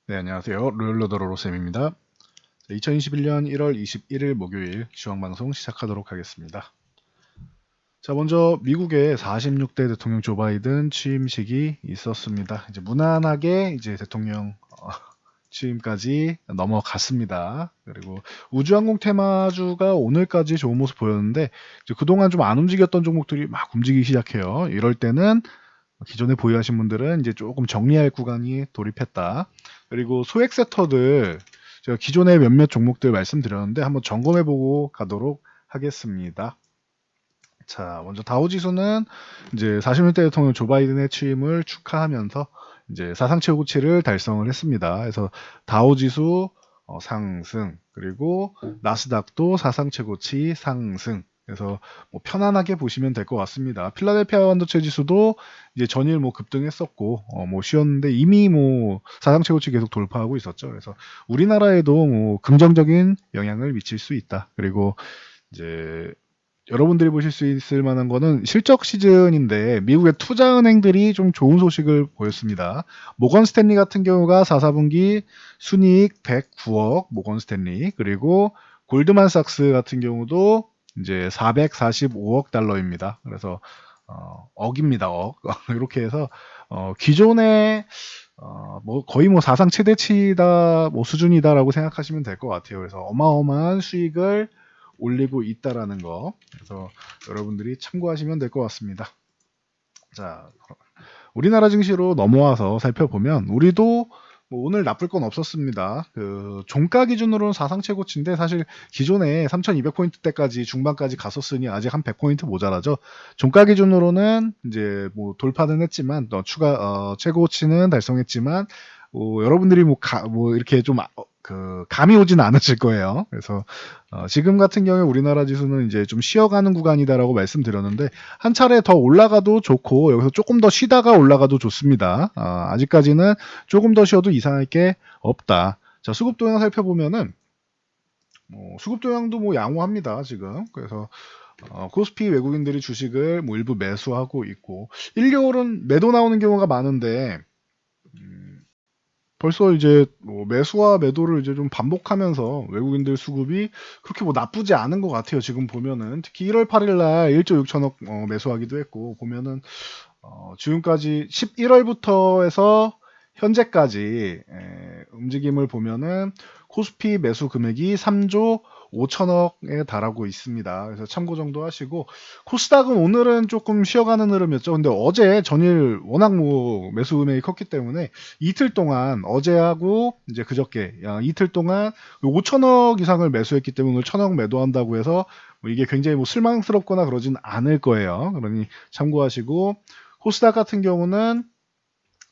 네, 안녕하세요. 로열러더러 로쌤입니다. 2021년 1월 21일 목요일 시황방송 시작하도록 하겠습니다. 자, 먼저 미국의 46대 대통령 조 바이든 취임식이 있었습니다. 이제 무난하게 이제 대통령 취임까지 넘어갔습니다. 그리고 우주항공 테마주가 오늘까지 좋은 모습 보였는데 이제 그동안 좀 안 움직였던 종목들이 막 움직이기 시작해요. 이럴 때는 기존에 보유하신 분들은 이제 조금 정리할 구간이 돌입했다. 그리고 소액 세터들 제가 기존에 몇몇 종목들 말씀드렸는데 한번 점검해보고 가도록 하겠습니다. 자, 먼저 다우지수는 이제 46대 대통령 조 바이든의 취임을 축하하면서 이제 사상 최고치를 달성을 했습니다. 그래서 다우지수 상승, 그리고 나스닥도 사상 최고치 상승. 그래서 뭐 편안하게 보시면 될 것 같습니다. 필라델피아 반도체 지수도 이제 전일 뭐 급등했었고 뭐 쉬었는데 이미 뭐 사상 최고치 계속 돌파하고 있었죠. 그래서 우리나라에도 뭐 긍정적인 영향을 미칠 수 있다. 그리고 이제 여러분들이 보실 수 있을 만한 거는 실적 시즌인데 미국의 투자은행들이 좀 좋은 소식을 보였습니다. 모건 스탠리 같은 경우가 4, 4분기 순이익 109억 모건 스탠리, 그리고 골드만삭스 같은 경우도 이제 445억 달러입니다. 그래서 억입니다. 억. 이렇게 해서 기존에 뭐 거의 뭐 사상 최대치다 뭐 수준이다라고 생각하시면 될 것 같아요. 그래서 어마어마한 수익을 올리고 있다라는 거. 그래서 여러분들이 참고하시면 될 것 같습니다. 자, 우리나라 증시로 넘어와서 살펴보면 우리도 뭐 오늘 나쁠 건 없었습니다. 그 종가 기준으로는 사상 최고치인데 사실 기존에 3,200포인트대까지 중반까지 갔었으니 아직 한 100포인트 모자라죠. 종가 기준으로는 이제 뭐 돌파는 했지만 추가 최고치는 달성했지만 여러분들이 뭐 이렇게 좀 감이 오진 않으실 거예요. 그래서 지금 같은 경우에 우리나라 지수는 이제 좀 쉬어가는 구간이다라고 말씀드렸는데 한 차례 더 올라가도 좋고 여기서 조금 더 쉬다가 올라가도 좋습니다. 아직까지는 조금 더 쉬어도 이상할 게 없다. 자, 수급 동향 살펴보면은 수급 동향도 뭐 양호합니다 지금. 그래서 코스피 외국인들이 주식을 뭐 일부 매수하고 있고 1, 2월은 매도 나오는 경우가 많은데 벌써 이제 뭐 매수와 매도를 이제 좀 반복하면서 외국인들 수급이 그렇게 뭐 나쁘지 않은 것 같아요. 지금 보면은 특히 1월 8일 날 1조 6천억 매수하기도 했고 보면은 지금까지 11월부터 해서 현재까지 움직임을 보면은 코스피 매수 금액이 3조 5천억에 달하고 있습니다. 그래서 참고 정도 하시고 코스닥은 오늘은 조금 쉬어가는 흐름이었죠. 근데 어제 전일 워낙 뭐 매수 금액이 컸기 때문에 이틀 동안 어제하고 이제 그저께 이틀 동안 5천억 이상을 매수했기 때문에 오늘 1천억 매도한다고 해서 뭐 이게 굉장히 뭐 실망스럽거나 그러진 않을 거예요. 그러니 참고하시고 코스닥 같은 경우는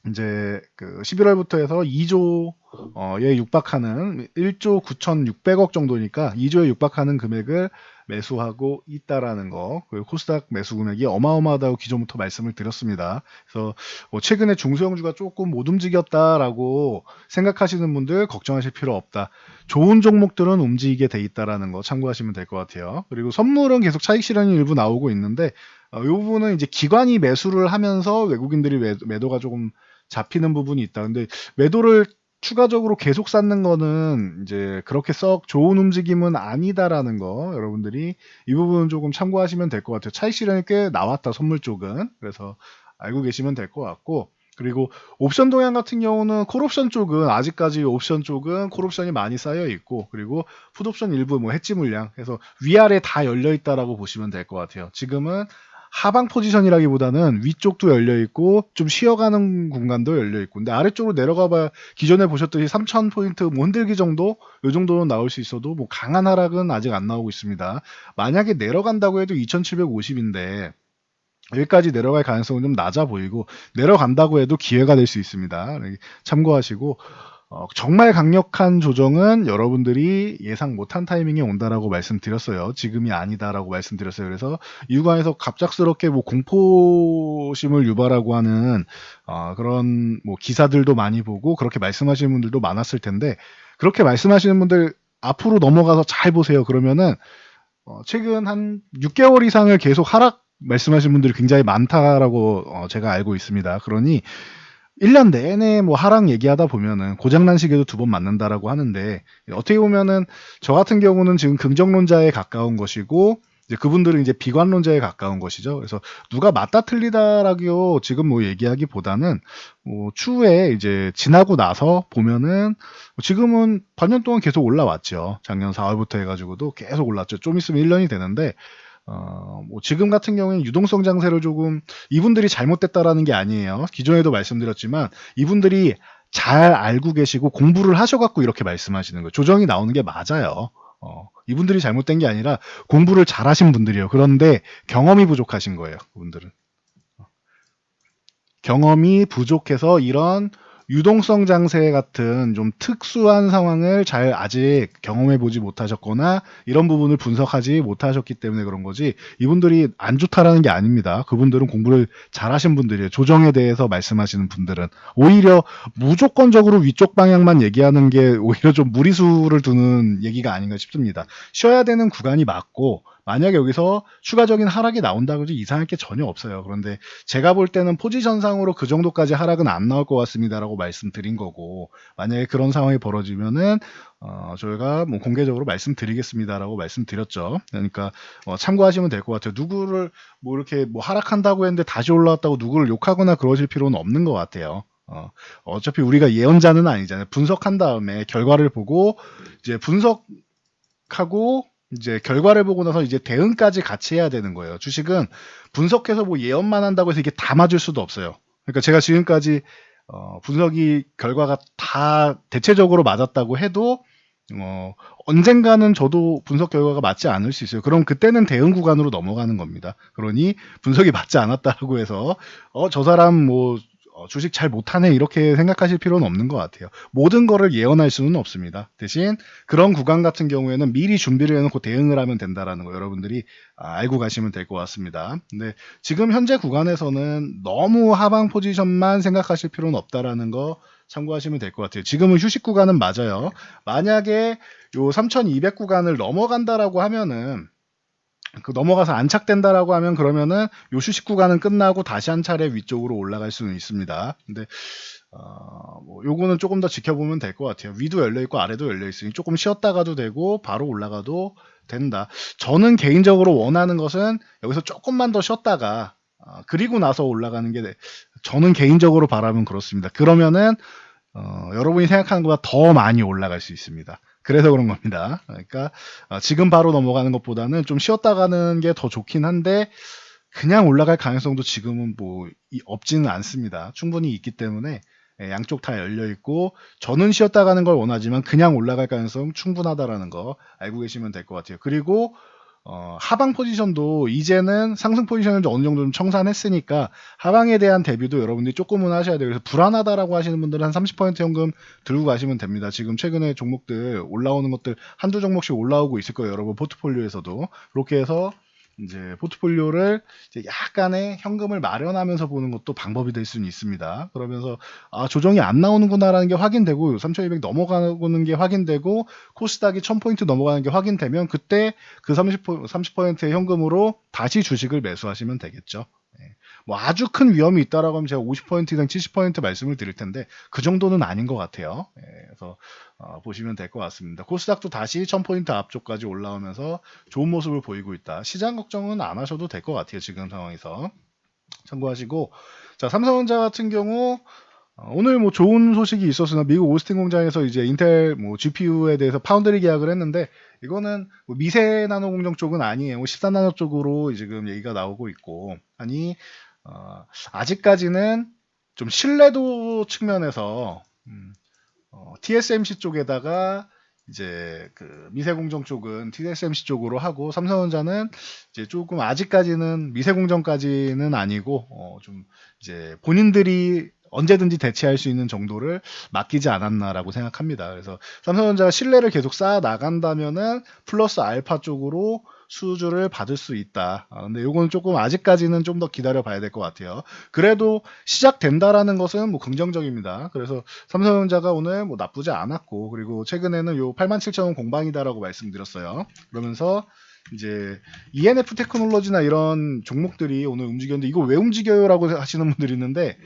이제 그 11월부터 해서 2조에 육박하는 1조 9,600억 정도니까 2조에 육박하는 금액을 매수하고 있다라는 거. 그리고 코스닥 매수 금액이 어마어마하다고 기존부터 말씀을 드렸습니다. 그래서 뭐 최근에 중소형주가 조금 못 움직였다라고 생각하시는 분들 걱정하실 필요 없다. 좋은 종목들은 움직이게 돼 있다라는 거 참고하시면 될 것 같아요. 그리고 선물은 계속 차익 실현이 일부 나오고 있는데 이 부분은 이제 기관이 매수를 하면서 외국인들이 매도가 조금 잡히는 부분이 있다. 근데 매도를 추가적으로 계속 쌓는 거는 이제 그렇게 썩 좋은 움직임은 아니다라는 거 여러분들이 이 부분은 조금 참고하시면 될 것 같아요. 차익 실현이 꽤 나왔다 선물 쪽은. 그래서 알고 계시면 될 것 같고, 그리고 옵션 동향 같은 경우는 콜옵션 쪽은 아직까지 옵션 쪽은 콜옵션이 많이 쌓여 있고, 그리고 풋옵션 일부 뭐 해지 물량 해서 위아래 다 열려 있다라고 보시면 될 것 같아요. 지금은 하방 포지션이라기보다는 위쪽도 열려 있고 좀 쉬어가는 공간도 열려 있고, 근데 아래쪽으로 내려가봐야 기존에 보셨듯이 3,000포인트 뭐 흔들기 정도 요 정도는 나올 수 있어도 뭐 강한 하락은 아직 안 나오고 있습니다. 만약에 내려간다고 해도 2,750인데 여기까지 내려갈 가능성은 좀 낮아 보이고, 내려간다고 해도 기회가 될 수 있습니다. 참고하시고, 정말 강력한 조정은 여러분들이 예상 못한 타이밍에 온다라고 말씀드렸어요. 지금이 아니다라고 말씀드렸어요. 그래서 이 구간에서 갑작스럽게 뭐 공포심을 유발하고 하는 그런 뭐 기사들도 많이 보고 그렇게 말씀하시는 분들도 많았을 텐데, 그렇게 말씀하시는 분들 앞으로 넘어가서 잘 보세요. 그러면은 최근 한 6개월 이상을 계속 하락 말씀하신 분들이 굉장히 많다라고 제가 알고 있습니다. 그러니 1년 내내 뭐 하락 얘기하다 보면은 고장난 시계도 2번 맞는다라고 하는데, 어떻게 보면은 저 같은 경우는 지금 긍정론자에 가까운 것이고, 이제 그분들은 이제 비관론자에 가까운 것이죠. 그래서 누가 맞다 틀리다라고 지금 뭐 얘기하기보다는 뭐 추후에 이제 지나고 나서 보면은 지금은 반년 동안 계속 올라왔죠. 작년 4월부터 해가지고도 계속 올랐죠. 좀 있으면 1년이 되는데, 뭐 지금 같은 경우에는 유동성 장세를 조금, 이분들이 잘못됐다라는 게 아니에요. 기존에도 말씀드렸지만 이분들이 잘 알고 계시고 공부를 하셔갖고 이렇게 말씀하시는 거예요. 조정이 나오는 게 맞아요. 이분들이 잘못된 게 아니라 공부를 잘하신 분들이에요. 그런데 경험이 부족하신 거예요. 그분들은 경험이 부족해서 이런 유동성 장세 같은 좀 특수한 상황을 잘 아직 경험해 보지 못하셨거나 이런 부분을 분석하지 못하셨기 때문에 그런 거지, 이분들이 안 좋다라는 게 아닙니다. 그분들은 공부를 잘하신 분들이에요. 조정에 대해서 말씀하시는 분들은 오히려 무조건적으로 위쪽 방향만 얘기하는 게 오히려 좀 무리수를 두는 얘기가 아닌가 싶습니다. 쉬어야 되는 구간이 맞고, 만약에 여기서 추가적인 하락이 나온다고 해도 이상할 게 전혀 없어요. 그런데 제가 볼 때는 포지션상으로 그 정도까지 하락은 안 나올 것 같습니다라고 말씀드린 거고, 만약에 그런 상황이 벌어지면은 저희가 뭐 공개적으로 말씀드리겠습니다라고 말씀드렸죠. 그러니까 참고하시면 될 것 같아요. 누구를 뭐 이렇게 뭐 하락한다고 했는데 다시 올라왔다고 누구를 욕하거나 그러실 필요는 없는 것 같아요. 어차피 우리가 예언자는 아니잖아요. 분석한 다음에 결과를 보고 이제 분석하고 이제 결과를 보고 나서 이제 대응까지 같이 해야 되는 거예요. 주식은 분석해서 뭐 예언만 한다고 해서 이게 다 맞을 수도 없어요. 그러니까 제가 지금까지 분석이 결과가 다 대체적으로 맞았다고 해도 언젠가는 저도 분석 결과가 맞지 않을 수 있어요. 그럼 그때는 대응 구간으로 넘어가는 겁니다. 그러니 분석이 맞지 않았다고 해서 저 사람 뭐 주식 잘 못하네 이렇게 생각하실 필요는 없는 것 같아요. 모든 거를 예언할 수는 없습니다. 대신 그런 구간 같은 경우에는 미리 준비를 해놓고 대응을 하면 된다라는 거 여러분들이 알고 가시면 될 것 같습니다. 근데 지금 현재 구간에서는 너무 하방 포지션만 생각하실 필요는 없다라는 거 참고하시면 될 것 같아요. 지금은 휴식 구간은 맞아요. 만약에 요 3200 구간을 넘어간다라고 하면은, 그 넘어가서 안착된다라고 하면, 그러면은 요 휴식 구간은 끝나고 다시 한 차례 위쪽으로 올라갈 수는 있습니다. 근데 뭐 요거는 조금 더 지켜보면 될 것 같아요. 위도 열려 있고 아래도 열려 있으니 조금 쉬었다가도 되고 바로 올라가도 된다. 저는 개인적으로 원하는 것은 여기서 조금만 더 쉬었다가 그리고 나서 올라가는 게 저는 개인적으로 바라면 그렇습니다. 그러면은 여러분이 생각하는 것보다 더 많이 올라갈 수 있습니다. 그래서 그런 겁니다. 그러니까 지금 바로 넘어가는 것보다는 좀 쉬었다 가는 게 더 좋긴 한데, 그냥 올라갈 가능성도 지금은 뭐 없지는 않습니다. 충분히 있기 때문에 양쪽 다 열려 있고, 저는 쉬었다 가는 걸 원하지만 그냥 올라갈 가능성 충분하다라는 거 알고 계시면 될 것 같아요. 그리고 하방 포지션도 이제는 상승 포지션을 어느 정도 좀 청산했으니까 하방에 대한 대비도 여러분들이 조금은 하셔야 돼요. 그래서 불안하다라고 하시는 분들은 한 30% 현금 들고 가시면 됩니다. 지금 최근에 종목들 올라오는 것들 한두 종목씩 올라오고 있을 거예요. 여러분 포트폴리오에서도. 그렇게 해서 이제 포트폴리오를 이제 약간의 현금을 마련하면서 보는 것도 방법이 될 수는 있습니다. 그러면서 조정이 안 나오는구나라는 게 확인되고 3200 넘어가는 게 확인되고 코스닥이 1000포인트 넘어가는 게 확인되면 그때 그 30%의 현금으로 다시 주식을 매수하시면 되겠죠. 뭐 아주 큰 위험이 있다라고 하면 제가 50% 이상 70% 말씀을 드릴 텐데 그 정도는 아닌 것 같아요. 그래서 보시면 될 것 같습니다. 코스닥도 다시 1000포인트 앞쪽까지 올라오면서 좋은 모습을 보이고 있다. 시장 걱정은 안 하셔도 될 것 같아요. 지금 상황에서 참고하시고, 자, 삼성전자 같은 경우 오늘 뭐 좋은 소식이 있었으나 미국 오스틴 공장에서 이제 인텔 뭐 GPU에 대해서 파운드리 계약을 했는데, 이거는 뭐 미세 나노 공정 쪽은 아니에요. 14나노 쪽으로 지금 얘기가 나오고 있고, 아니 아직까지는 좀 신뢰도 측면에서 TSMC 쪽에다가 이제 그 미세공정 쪽은 TSMC 쪽으로 하고, 삼성전자는 이제 조금 아직까지는 미세공정까지는 아니고 좀 이제 본인들이 언제든지 대체할 수 있는 정도를 맡기지 않았나라고 생각합니다. 그래서 삼성전자가 신뢰를 계속 쌓아 나간다면은 플러스 알파 쪽으로 수주를 받을 수 있다. 근데 요거는 조금 아직까지는 좀 더 기다려 봐야 될 것 같아요. 그래도 시작된다라는 것은 뭐 긍정적입니다. 그래서 삼성전자가 오늘 뭐 나쁘지 않았고, 그리고 최근에는 요 87,000원 공방이다라고 말씀드렸어요. 그러면서 이제 ENF 테크놀로지나 이런 종목들이 오늘 움직였는데, 이거 왜 움직여요라고 하시는 분들이 있는데,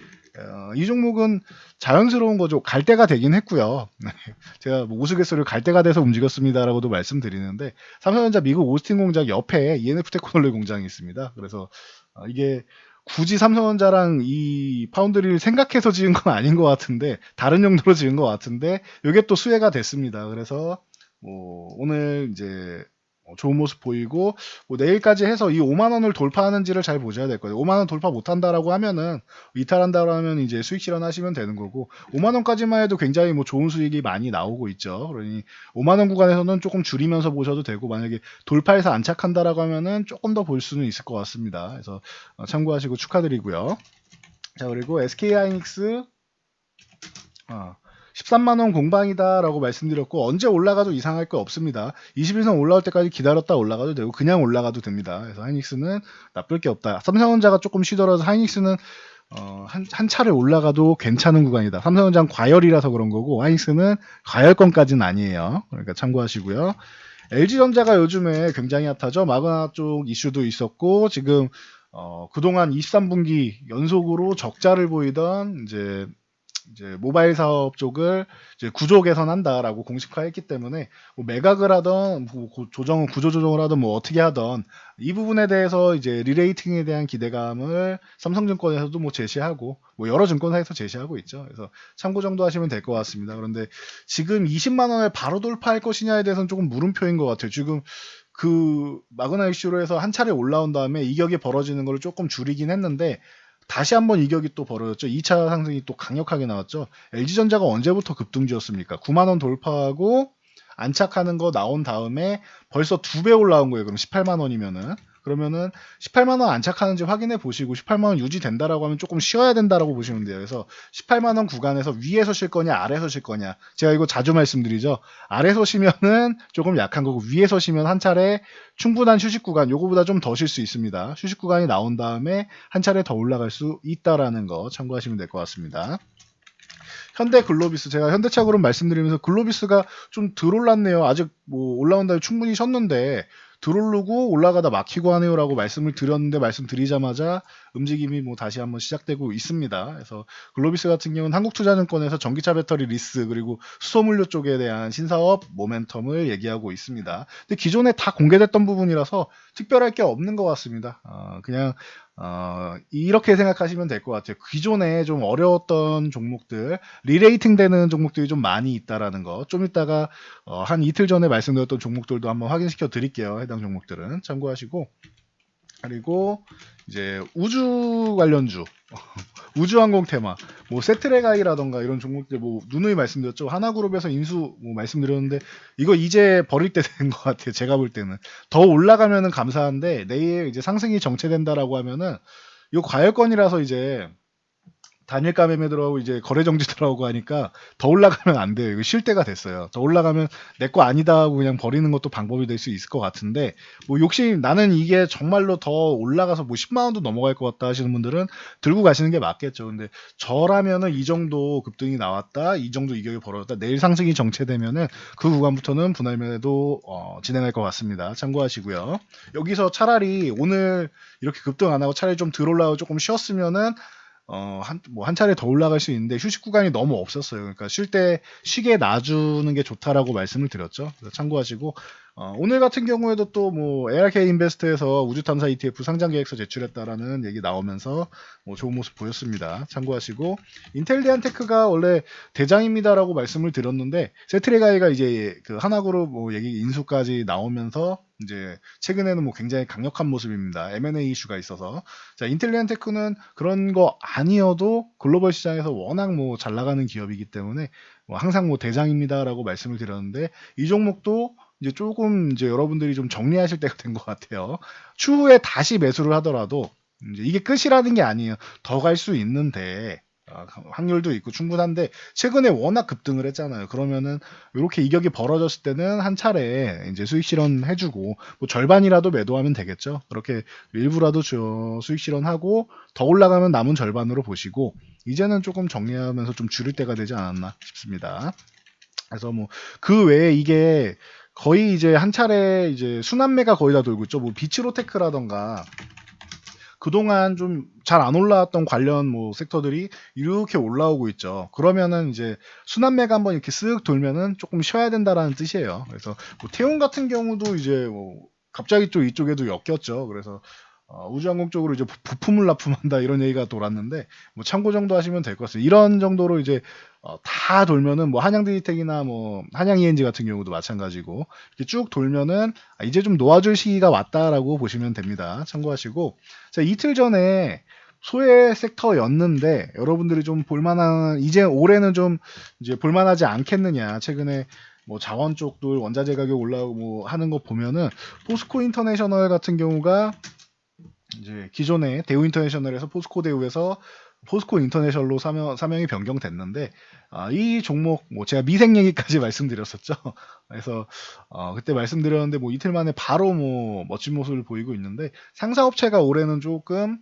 이 종목은 자연스러운 거죠. 갈 때가 되긴 했고요. 제가 뭐 우스갯소리로 갈 때가 돼서 움직였습니다라고도 말씀드리는데, 삼성전자 미국 오스틴 공장 옆에 ENF 테크놀로지 공장이 있습니다. 그래서 이게 굳이 삼성전자랑 이 파운드리를 생각해서 지은 건 아닌 것 같은데, 다른 용도로 지은 것 같은데, 이게 또 수혜가 됐습니다. 그래서 뭐 오늘 이제 좋은 모습 보이고, 뭐 내일까지 해서 이 5만 원을 돌파하는지를 잘 보셔야 될 거예요. 5만 원 돌파 못한다라고 하면은, 이탈한다고 하면 이제 수익 실현하시면 되는 거고, 5만 원까지만 해도 굉장히 뭐 좋은 수익이 많이 나오고 있죠. 그러니 5만 원 구간에서는 조금 줄이면서 보셔도 되고, 만약에 돌파해서 안착한다라고 하면은 조금 더 볼 수는 있을 것 같습니다. 그래서 참고하시고 축하드리고요. 자, 그리고 SK하이닉스 13만원 공방이다라고 말씀드렸고, 언제 올라가도 이상할 거 없습니다. 21선 올라올 때까지 기다렸다 올라가도 되고 그냥 올라가도 됩니다. 그래서 하이닉스는 나쁠 게 없다. 삼성전자가 조금 쉬더라도 하이닉스는 한 차를 올라가도 괜찮은 구간이다. 삼성전자는 과열이라서 그런 거고, 하이닉스는 과열권까지는 아니에요. 그러니까 참고하시고요. LG전자가 요즘에 굉장히 핫하죠. 마그나 쪽 이슈도 있었고, 지금 그동안 23분기 연속으로 적자를 보이던 이제 모바일 사업 쪽을 이제 구조 개선한다라고 공식화했기 때문에, 뭐 매각을 하던 뭐 구조 조정을 하던 뭐 어떻게 하던 이 부분에 대해서 이제 리레이팅에 대한 기대감을 삼성증권에서도 뭐 제시하고, 뭐 여러 증권사에서 제시하고 있죠. 그래서 참고 정도 하시면 될 것 같습니다. 그런데 지금 20만 원을 바로 돌파할 것이냐에 대해서는 조금 물음표인 것 같아요. 지금 그 마그나 이슈로 해서 한 차례 올라온 다음에 이격이 벌어지는 걸 조금 줄이긴 했는데, 다시 한번 이격이 또 벌어졌죠. 2차 상승이 또 강력하게 나왔죠. LG전자가 언제부터 급등주였습니까? 9만원 돌파하고 안착하는 거 나온 다음에 벌써 2배 올라온 거예요. 그럼 18만원이면은. 그러면은 18만원 안착하는지 확인해 보시고, 18만원 유지된다라고 하면 조금 쉬어야 된다라고 보시면 돼요. 그래서 18만원 구간에서 위에서 쉴 거냐 아래에서 쉴 거냐, 제가 이거 자주 말씀드리죠. 아래에서 쉬면은 조금 약한 거고, 위에서 쉬면 한 차례 충분한 휴식 구간, 요거보다 좀 더 쉴 수 있습니다. 휴식 구간이 나온 다음에 한 차례 더 올라갈 수 있다라는 거 참고하시면 될 것 같습니다. 현대 글로비스, 제가 현대차그룹 말씀드리면서 글로비스가 좀 덜 올랐네요. 아직 뭐 올라온다고 충분히 쉬었는데 들어오르고 올라가다 막히고 하네요라고 말씀을 드렸는데, 말씀드리자마자 움직임이 뭐 다시 한번 시작되고 있습니다. 그래서 글로비스 같은 경우는 한국투자증권에서 전기차 배터리 리스 그리고 수소물류 쪽에 대한 신사업 모멘텀을 얘기하고 있습니다. 근데 기존에 다 공개됐던 부분이라서 특별할 게 없는 것 같습니다. 그냥 이렇게 생각하시면 될 것 같아요. 기존에 좀 어려웠던 종목들, 리레이팅 되는 종목들이 좀 많이 있다라는 거, 좀 이따가 한 이틀 전에 말씀드렸던 종목들도 한번 확인시켜 드릴게요. 해당 종목들은 참고하시고, 그리고 이제 우주 관련주, 우주항공 테마, 뭐 세트레가이라던가 이런 종목들 뭐 누누이 말씀드렸죠. 하나그룹에서 인수 뭐 말씀드렸는데, 이거 이제 버릴 때 된 것 같아요. 제가 볼 때는 더 올라가면은 감사한데, 내일 이제 상승이 정체된다라고 하면은 이거 과열권이라서 이제 단일가 매매 들어가고 이제 거래 정지 들어가고 하니까 더 올라가면 안 돼요. 이거 쉴 때가 됐어요. 더 올라가면 내 거 아니다 하고 그냥 버리는 것도 방법이 될 수 있을 것 같은데, 뭐 욕심 나는 이게 정말로 더 올라가서 뭐 10만 원도 넘어갈 것 같다 하시는 분들은 들고 가시는 게 맞겠죠. 근데 저라면은 이 정도 급등이 나왔다, 이 정도 이격이 벌어졌다, 내일 상승이 정체되면은 그 구간부터는 분할 매도 진행할 것 같습니다. 참고하시고요. 여기서 차라리 오늘 이렇게 급등 안 하고 차라리 좀 덜 올라가고 조금 쉬었으면은 한 차례 더 올라갈 수 있는데, 휴식 구간이 너무 없었어요. 그러니까 쉴 때 쉬게 놔주는 게 좋다라고 말씀을 드렸죠. 그래서 참고하시고, 오늘 같은 경우에도 또 뭐 ARK 인베스트에서 우주탐사 ETF 상장 계획서 제출했다라는 얘기 나오면서 뭐 좋은 모습 보였습니다. 참고하시고, 인텔리안테크가 원래 대장입니다라고 말씀을 드렸는데, 세트레가이가 이제 그 하나그룹 뭐 얘기 인수까지 나오면서 이제 최근에는 뭐 굉장히 강력한 모습입니다. M&A 이슈가 있어서. 자, 인텔리안테크는 그런 거 아니어도 글로벌 시장에서 워낙 뭐 잘 나가는 기업이기 때문에 뭐 항상 뭐 대장입니다라고 말씀을 드렸는데, 이 종목도 이제 조금 이제 여러분들이 좀 정리하실 때가 된 것 같아요. 추후에 다시 매수를 하더라도 이제 이게 끝이라는 게 아니에요. 더 갈 수 있는데, 확률도 있고 충분한데, 최근에 워낙 급등을 했잖아요. 그러면은 이렇게 이격이 벌어졌을 때는 한 차례 이제 수익 실현해주고, 뭐 절반이라도 매도하면 되겠죠. 그렇게 일부라도 수익 실현하고 더 올라가면 남은 절반으로 보시고, 이제는 조금 정리하면서 좀 줄일 때가 되지 않았나 싶습니다. 그래서 뭐 그 외에 이게 거의 이제 한 차례 이제 순환매가 거의 다 돌고 있죠. 뭐 비츠로테크라던가 그동안 좀 잘 안 올라왔던 관련 뭐 섹터들이 이렇게 올라오고 있죠. 그러면은 이제 순환매가 한번 이렇게 쓱 돌면은 조금 쉬어야 된다라는 뜻이에요. 그래서 뭐 태움 같은 경우도 이제 뭐 갑자기 또 이쪽에도 엮였죠. 그래서 우주항공 쪽으로 이제 부품을 납품한다 이런 얘기가 돌았는데 뭐 참고 정도 하시면 될 것 같습니다. 이런 정도로 이제 다 돌면은 뭐 한양디지텍이나 뭐 한양 ENG 같은 경우도 마찬가지고 이렇게 쭉 돌면은 이제 좀 놓아줄 시기가 왔다라고 보시면 됩니다. 참고하시고 자, 이틀 전에 소외 섹터였는데 여러분들이 좀 볼만한 이제 올해는 좀 이제 볼만하지 않겠느냐 최근에 뭐 자원 쪽도 원자재 가격 올라오고 뭐 하는 거 보면은 포스코 인터내셔널 같은 경우가 이제 기존에 대우 인터내셔널에서 포스코 대우에서 포스코 인터내셔널로 사명이 변경됐는데 이 종목 뭐 제가 미생 얘기까지 말씀드렸었죠. 그래서 그때 말씀드렸는데 뭐 이틀 만에 바로 뭐 멋진 모습을 보이고 있는데 상사업체가 올해는 조금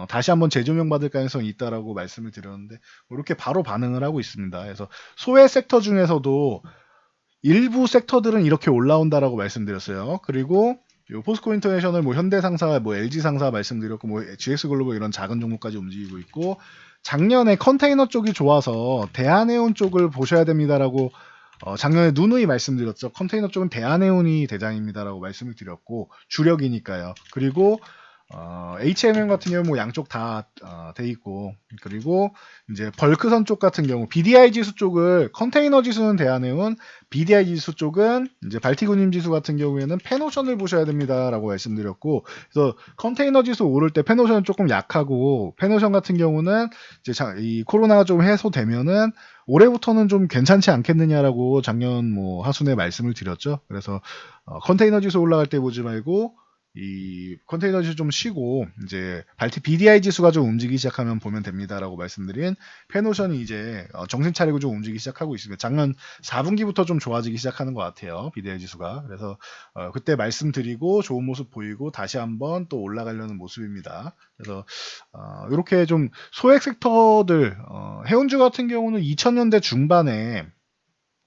다시 한번 재조명 받을 가능성이 있다라고 말씀을 드렸는데 뭐 이렇게 바로 반응을 하고 있습니다. 그래서 소외 섹터 중에서도 일부 섹터들은 이렇게 올라온다라고 말씀드렸어요. 그리고 요 포스코 인터내셔널, 뭐 현대상사, 뭐 LG상사 말씀드렸고, 뭐 GX글로벌 이런 작은 종목까지 움직이고 있고, 작년에 컨테이너 쪽이 좋아서 대한해운 쪽을 보셔야 됩니다라고 작년에 누누이 말씀드렸죠. 컨테이너 쪽은 대한해운이 대장입니다라고 말씀을 드렸고 주력이니까요. 그리고 HMM 같은 경우 뭐 양쪽 다 돼 있고 그리고 이제 벌크선 쪽 같은 경우 BDI 지수 쪽을 컨테이너 지수는 대한해운, BDI 지수 쪽은 이제 발티그님 지수 같은 경우에는 페노션을 보셔야 됩니다라고 말씀드렸고 그래서 컨테이너 지수 오를 때 페노션은 조금 약하고 페노션 같은 경우는 이제 이 코로나가 좀 해소되면은 올해부터는 좀 괜찮지 않겠느냐라고 작년 뭐 하순에 말씀을 드렸죠. 그래서 컨테이너 지수 올라갈 때 보지 말고 이 컨테이너 지수 좀 쉬고 이제 BDI 지수가 좀 움직이기 시작하면 보면 됩니다라고 말씀드린 페노션이 이제 정신 차리고 좀 움직이기 시작하고 있습니다. 작년 4분기부터 좀 좋아지기 시작하는 것 같아요. BDI 지수가. 그래서 그때 말씀드리고 좋은 모습 보이고 다시 한번 또 올라가려는 모습입니다. 그래서 이렇게 좀 소액 섹터들 해운주 같은 경우는 2000년대 중반에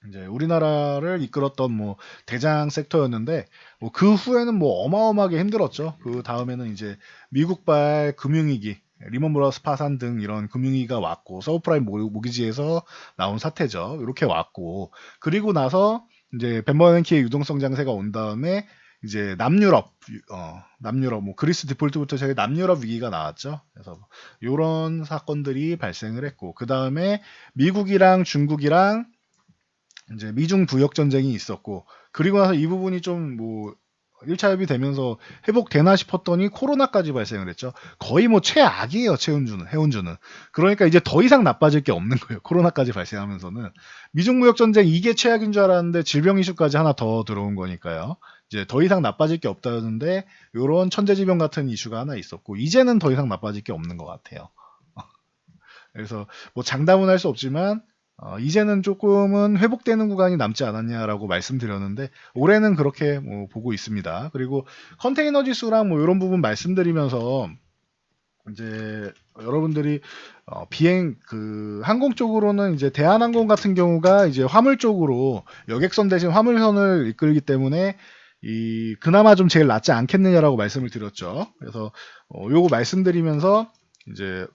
이제 우리나라를 이끌었던 뭐 대장 섹터였는데 뭐그 후에는 뭐 어마어마하게 힘들었죠. 그 다음에는 이제 미국발 금융위기, 리먼 브라더스 파산 등 이런 금융위기가 왔고 서브프라임 모기지에서 나온 사태죠. 이렇게 왔고 그리고 나서 이제 벤버넌키의 유동성 장세가 온 다음에 이제 남유럽 뭐 그리스 디폴트부터 저희 남유럽 위기가 나왔죠. 그래서 이런 사건들이 발생을 했고 그 다음에 미국이랑 중국이랑 이제 미중 부역 전쟁이 있었고 그리고 나서 이 부분이 좀 뭐 1차 협의 되면서 회복되나 싶었더니 코로나까지 발생을 했죠. 거의 뭐 최악이에요. 해운주는. 그러니까 이제 더 이상 나빠질 게 없는 거예요. 코로나까지 발생하면서는. 미중 무역 전쟁 이게 최악인 줄 알았는데 질병 이슈까지 하나 더 들어온 거니까요. 이제 더 이상 나빠질 게 없다는데 이런 천재지변 같은 이슈가 하나 있었고 이제는 더 이상 나빠질 게 없는 것 같아요. 그래서 뭐 장담은 할 수 없지만 이제는 조금은 회복되는 구간이 남지 않았냐라고 말씀드렸는데 올해는 그렇게 뭐 보고 있습니다. 그리고 컨테이너 지수랑 뭐 이런 부분 말씀드리면서 이제 여러분들이 비행 그 항공 쪽으로는 이제 대한항공 같은 경우가 이제 화물 쪽으로 여객선 대신 화물선을 이끌기 때문에 이 그나마 좀 제일 낫지 않겠느냐라고 말씀을 드렸죠. 그래서 요거 말씀드리면서 이제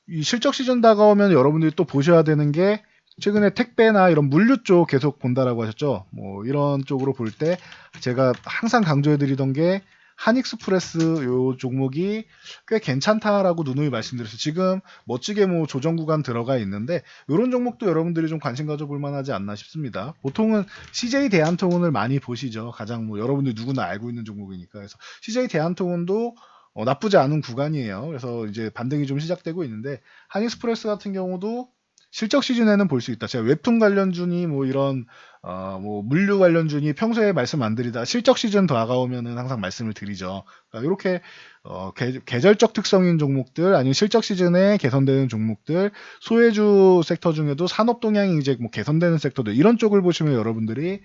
이 실적 시즌 다가오면 여러분들이 또 보셔야 되는 게 최근에 택배나 이런 물류 쪽 계속 본다라고 하셨죠. 뭐 이런 쪽으로 볼 때 제가 항상 강조해드리던 게 한익스프레스 요 종목이 꽤 괜찮다라고 누누이 말씀드렸어요. 지금 멋지게 뭐 조정 구간 들어가 있는데 이런 종목도 여러분들이 좀 관심 가져볼 만하지 않나 싶습니다. 보통은 CJ 대한통운을 많이 보시죠. 가장 뭐 여러분들 누구나 알고 있는 종목이니까. 그래서 CJ 대한통운도 나쁘지 않은 구간이에요. 그래서 이제 반등이 좀 시작되고 있는데 한익스프레스 같은 경우도 실적 시즌에는 볼 수 있다. 제가 웹툰 관련주니 뭐 이런 뭐 물류 관련주니 평소에 말씀 안 드리다 실적 시즌 다가오면은 항상 말씀을 드리죠. 그러니까 이렇게 계절적 특성인 종목들 아니면 실적 시즌에 개선되는 종목들 소외주 섹터 중에도 산업 동향이 이제 뭐 개선되는 섹터들 이런 쪽을 보시면 여러분들이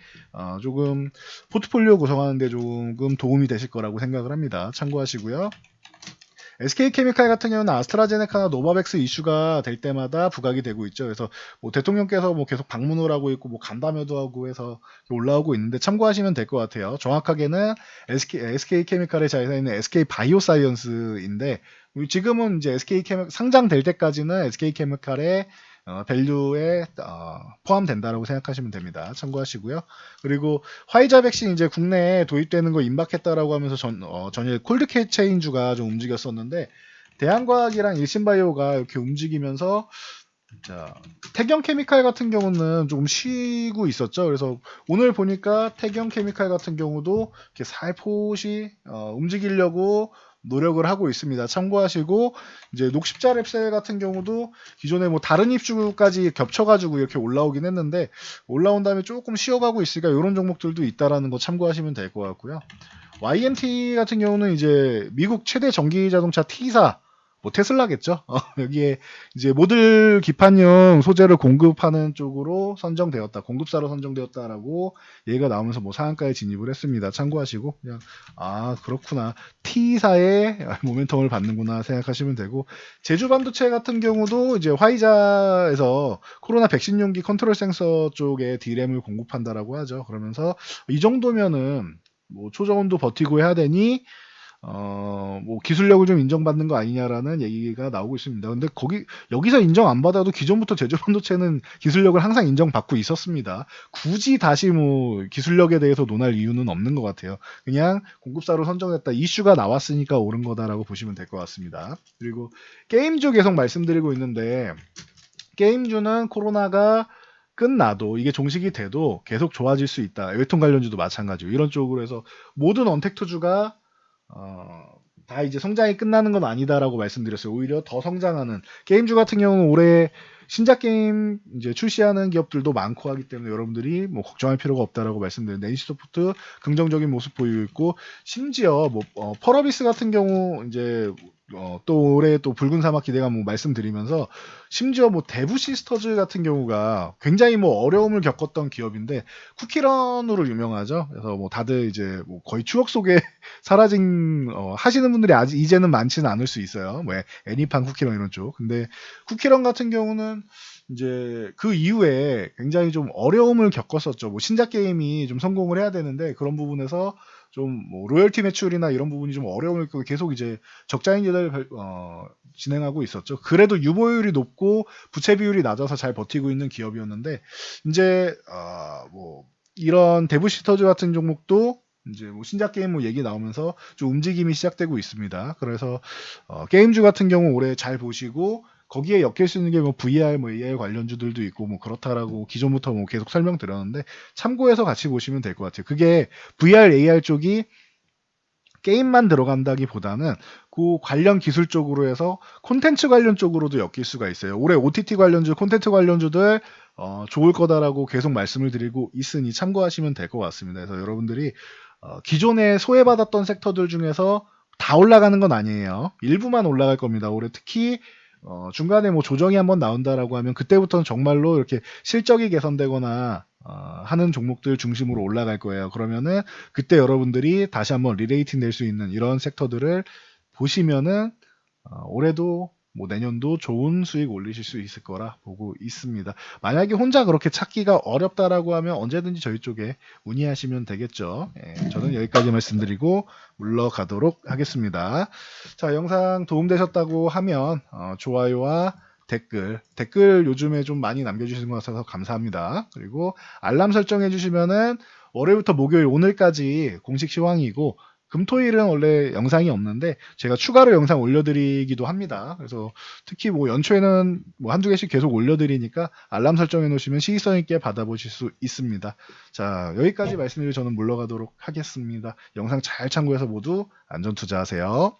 조금 포트폴리오 구성하는데 조금 도움이 되실 거라고 생각을 합니다. 참고하시고요. SK케미칼 같은 경우는 아스트라제네카나 노바백스 이슈가 될 때마다 부각이 되고 있죠. 그래서 뭐 대통령께서 뭐 계속 방문을 하고 있고 뭐 간담회도 하고 해서 올라오고 있는데 참고하시면 될 것 같아요. 정확하게는 SK케미칼에 자리해 있는 SK바이오사이언스인데 지금은 이제 SK케미칼 상장될 때까지는 SK케미칼의 밸류에 포함된다라고 생각하시면 됩니다. 참고하시고요. 그리고 화이자 백신 이제 국내에 도입되는 거 임박했다라고 하면서 전일 콜드 체인주가 좀 움직였었는데 대한과학이랑 일신바이오가 이렇게 움직이면서 자, 태경케미칼 같은 경우는 조금 쉬고 있었죠. 그래서 오늘 보니까 태경케미칼 같은 경우도 이렇게 살포시 움직이려고 노력을 하고 있습니다. 참고하시고 이제 녹십자랩셀 같은 경우도 기존에 뭐 다른 입주까지 겹쳐가지고 이렇게 올라오긴 했는데 올라온 다음에 조금 쉬어가고 있으니까 이런 종목들도 있다라는 거 참고하시면 될 것 같고요. YMT 같은 경우는 이제 미국 최대 전기 자동차 T사 뭐 테슬라겠죠. 여기에 이제 모듈 기판용 소재를 공급하는 쪽으로 선정되었다, 공급사로 선정되었다라고 얘가 나오면서 뭐 상한가에 진입을 했습니다. 참고하시고 그냥 그렇구나, T사의 모멘텀을 받는구나 생각하시면 되고, 제주반도체 같은 경우도 이제 화이자에서 코로나 백신 용기 컨트롤 센서 쪽에 D램을 공급한다라고 하죠. 그러면서 이 정도면은 뭐 초저온도 버티고 해야 되니 뭐 기술력을 좀 인정받는 거 아니냐라는 얘기가 나오고 있습니다. 근데 여기서 인정 안 받아도 기존부터 제조반도체는 기술력을 항상 인정받고 있었습니다. 굳이 다시 뭐 기술력에 대해서 논할 이유는 없는 것 같아요. 그냥 공급사로 선정됐다, 이슈가 나왔으니까 오른 거다라고 보시면 될 것 같습니다. 그리고 게임주 계속 말씀드리고 있는데, 게임주는 코로나가 끝나도 이게 종식이 돼도 계속 좋아질 수 있다. 웹툰 관련주도 마찬가지고 이런 쪽으로 해서 모든 언택트주가 다 이제 성장이 끝나는 건 아니다라고 말씀드렸어요. 오히려 더 성장하는 게임주 같은 경우는 올해 신작 게임 이제 출시하는 기업들도 많고 하기 때문에 여러분들이 뭐 걱정할 필요가 없다라고 말씀드렸는데, NC소프트 긍정적인 모습 보이고 있고, 심지어 뭐 펄어비스 같은 경우 이제 또 올해 또 붉은 사막 기대감 뭐 말씀드리면서, 심지어 뭐 대부 시스터즈 같은 경우가 굉장히 뭐 어려움을 겪었던 기업인데 쿠키런으로 유명하죠. 그래서 뭐 다들 이제 뭐 거의 추억 속에 사라진 하시는 분들이 아직 이제는 많지는 않을 수 있어요. 뭐 애니팡 쿠키런 이런 쪽. 근데 쿠키런 같은 경우는 이제 그 이후에 굉장히 좀 어려움을 겪었었죠. 뭐 신작 게임이 좀 성공을 해야 되는데 그런 부분에서 좀 뭐 로열티 매출이나 이런 부분이 좀 어려움을 겪고 계속 이제 적자인지를 진행하고 있었죠. 그래도 유보율이 높고 부채 비율이 낮아서 잘 버티고 있는 기업이었는데, 이제 뭐 이런 데브시터즈 같은 종목도 이제 뭐 신작 게임 뭐 얘기 나오면서 좀 움직임이 시작되고 있습니다. 그래서 게임주 같은 경우 올해 잘 보시고, 거기에 엮일 수 있는 게 뭐 VR, 뭐 AR 관련주들도 있고 뭐 그렇다라고 기존부터 뭐 계속 설명드렸는데 참고해서 같이 보시면 될 것 같아요. 그게 VR, AR 쪽이 게임만 들어간다기보다는 그 관련 기술 쪽으로 해서 콘텐츠 관련 쪽으로도 엮일 수가 있어요. 올해 OTT 관련주, 콘텐츠 관련주들 좋을 거다라고 계속 말씀을 드리고 있으니 참고하시면 될 것 같습니다. 그래서 여러분들이 기존에 소외받았던 섹터들 중에서 다 올라가는 건 아니에요. 일부만 올라갈 겁니다. 올해 특히 중간에 뭐 조정이 한번 나온다라고 하면 그때부터는 정말로 이렇게 실적이 개선되거나 하는 종목들 중심으로 올라갈 거예요. 그러면은 그때 여러분들이 다시 한번 리레이팅 될 수 있는 이런 섹터들을 보시면은 올해도 뭐 내년도 좋은 수익 올리실 수 있을 거라 보고 있습니다. 만약에 혼자 그렇게 찾기가 어렵다라고 하면 언제든지 저희 쪽에 문의하시면 되겠죠. 예, 저는 여기까지 말씀드리고 물러가도록 하겠습니다. 자, 영상 도움되셨다고 하면 좋아요와 댓글 요즘에 좀 많이 남겨주시는 것 같아서 감사합니다. 그리고 알람 설정해 주시면은 월요일부터 목요일 오늘까지 공식 시황이고, 금토일은 원래 영상이 없는데 제가 추가로 영상 올려드리기도 합니다. 그래서 특히 뭐 연초에는 뭐 한두 개씩 계속 올려드리니까 알람 설정해 놓으시면 시의성 있게 받아보실 수 있습니다. 자, 여기까지 말씀드리고 저는 물러가도록 하겠습니다. 영상 잘 참고해서 모두 안전 투자하세요.